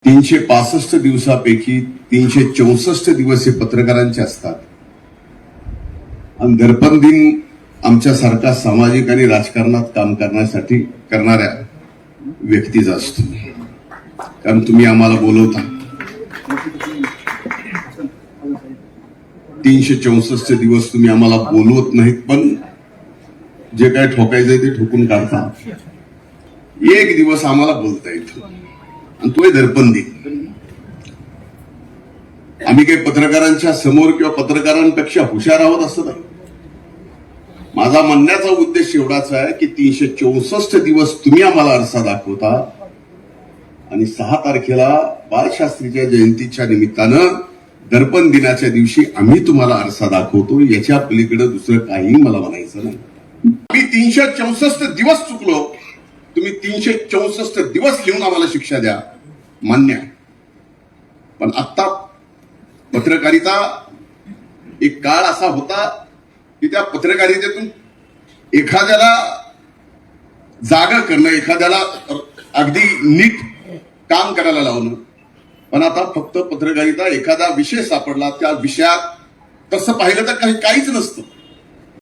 365 दिवसापैकी 364 दिवस हे पत्रकारांचे असतात आणि दर्पण दिन आमच्यासारखा सामाजिक आणि राजकारणात काम करण्यासाठी करणाऱ्या व्यक्तीचा असतो. कारण तुम्ही आम्हाला बोलवता 364 दिवस तुम्ही आम्हाला बोलवत नाहीत, पण जे काय ठोकायचंय ते ठोकून काढता. एक दिवस आम्हाला बोलता येतो आणि तो आहे दर्पण दिन. आम्ही काही पत्रकारांच्या समोर किंवा पत्रकारांपेक्षा हुशार आहोत असं नाही. माझा म्हणण्याचा उद्देश एवढाच आहे की 364 दिवस तुम्ही आम्हाला आरसा दाखवता आणि 6 तारखेला बाळशास्त्रीच्या जयंतीच्या निमित्तानं दर्पण दिनाच्या दिवशी आम्ही तुम्हाला आरसा दाखवतो. याच्या पलीकडे दुसरं काही मला म्हणायचं नाही. आम्ही 364 दिवस चुकलो, तुम्ही 364 दिवस लिहून आम्हाला शिक्षा द्या, मान्य आहे. पण आता पत्रकारिता एक काळ असा होता की त्या पत्रकारितेतून एखाद्याला जागा करणं, एखाद्याला अगदी नीट काम करायला लावणं. पण आता फक्त पत्रकारिता एखादा विषय सापडला, त्या विषयात तसं पाहिलं तर काहीच नसतं.